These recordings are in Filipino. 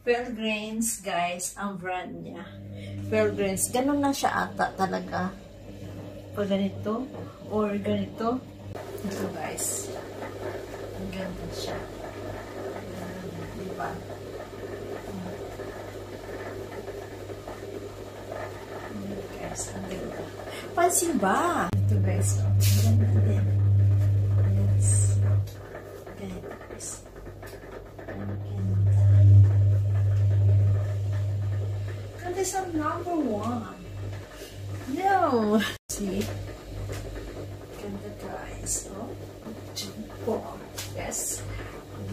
Pilgrims, guys, ang brand niya. Pilgrims. Ganun na siya ata talaga. Pag ganito, or ganito. Ito, guys. Ang ganda siya. Diba? Guys, ang ganda. Pansin ba? Ito, guys. Ang ganda din. Yes. Ganito, guys. Ang ganda. This is number 1. No. See? Ganda, guys. Oh. 2, 4. Yes.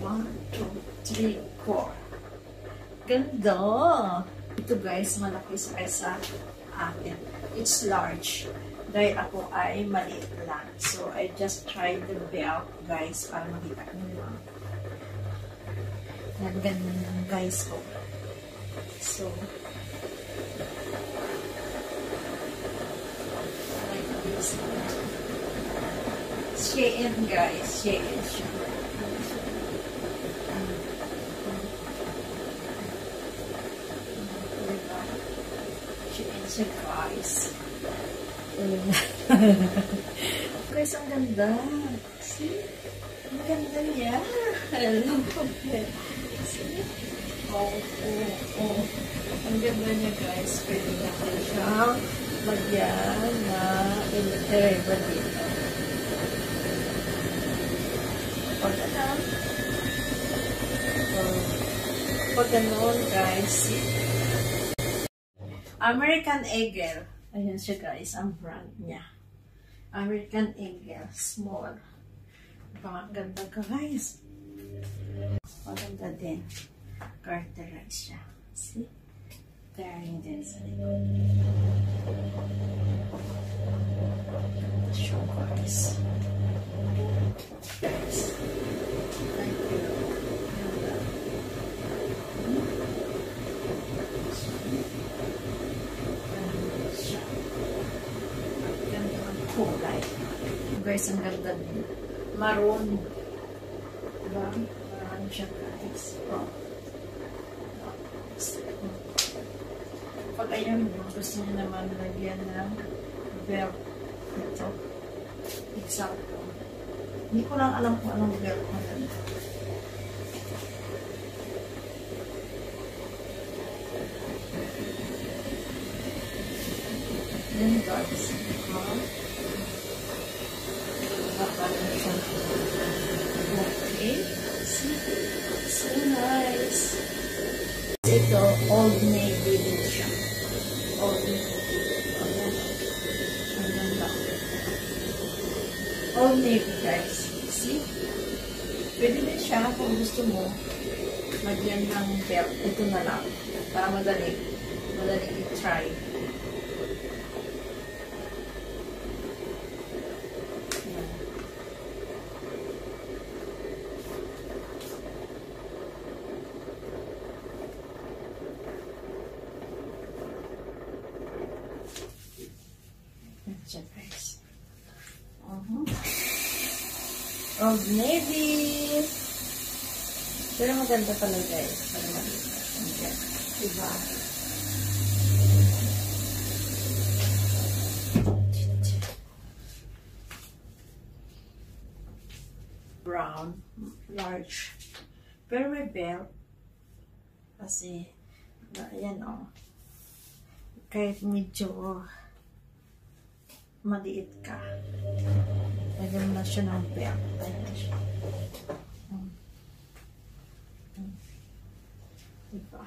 1, 2, 3, 4. Ganda. Ito, guys, malaki sa akin. It's large. Dahil ako ay maliit lang. So, I just tried the belt, guys, para makita nyo lang. Ganyan, guys. Oh. So, Shein, guys. Shein siya. Shein siya, guys. Guys, ang ganda. See? Ang ganda niya. I love it. See? Oh. Ang ganda niya, guys. Pwede natin siya magyan na ilitereba dito. Pag ganon, guys, American Eagle. Ayan siya, guys, ang brand niya. American Eagle, small. Ganda, guys. Maganda din. Carterize siya. See? Tearing din sa likod. Ganda siya, guys. Guys. Thank you. Ganda siya. Ganda ang kulay. Guys, ang ganda din. Maroon. Diba? Maroon siya, guys. Oh. Pag ayun, gusto niyo naman lagyan ng belt ito. Example. Hindi ko lang alam kung anong belt na ganda. Then, guys, okay. See? So nice. Ito, Old Navy din siya. Old Navy. Ang ganda. Old Navy, guys. See? Pwede din siya kung gusto mo magyan ng belt. Ito na lang. Para madali i-try. Guys. Old Navy. Pero maganda pala, guys. Para maganda. Diba? Brown. Large. Pero may belt. Kasi, ayan o. Kahit medyo maliit ka. Lagyan na siya ng belt. Ayan siya. Diba?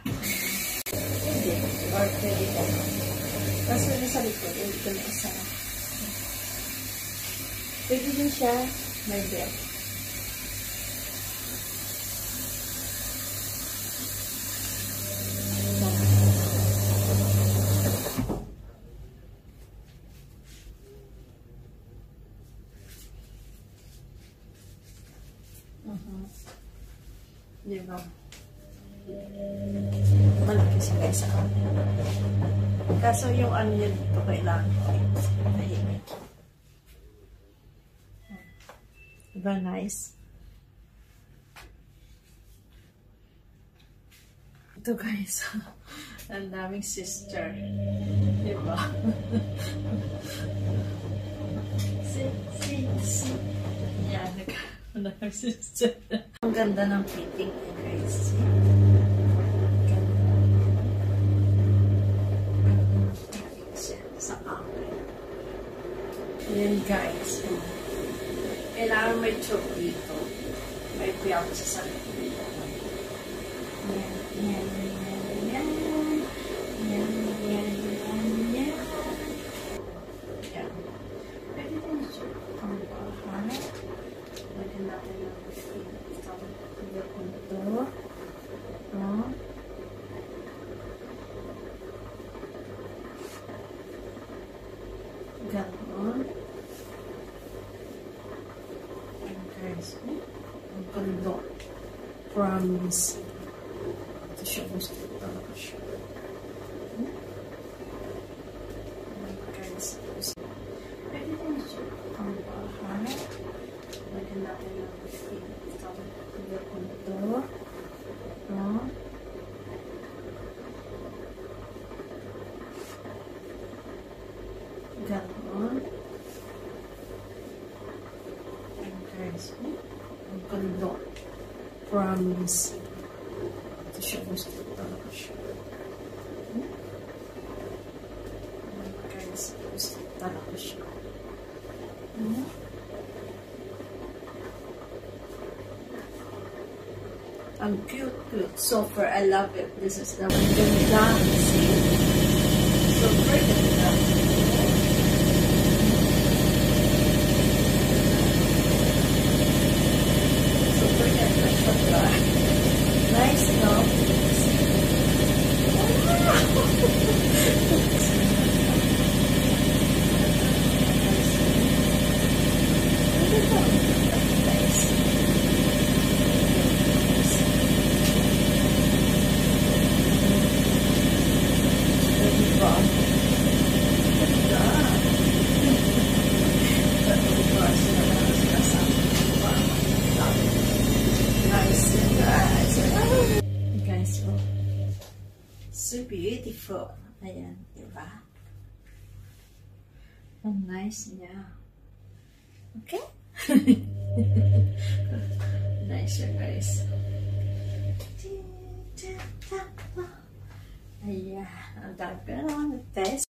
Hindi. Or pwede ka. Kasi sa likod, ito na isa. Pwede din siya may belt. Diba? Malaki siya, guys. Kaso yung ano yun dito kailangan tahimik. Diba nice? Ito guys, ang daming sister. Diba? Si. Yan, ang daming sister. Ang ganda ng fitting niya guys. Sa akin. Yan guys. Kailangan may choke dito. May piyap sa sarili. Yan. Pwede din siya ang bahay. Pwede natin ang itong punto. Ganon. And guys, ang ganda. Promise. Ito siya, gusto ko talaga siya. Guys, pwede din siya ang bahay. Pwede natin ang itong punto. Ganon. And guys, ang ganda. Promise. Ito siya, gusto ko talaga siya. Guys, gusto ko talaga siya. Ang cute. Super, I love it. This is the ganda. See? Super ganda. Nice, no? So beautiful. Ayan, diba? Ang nice niya. Okay? Nice siya, guys. Ayan, ang dami na naman ng test.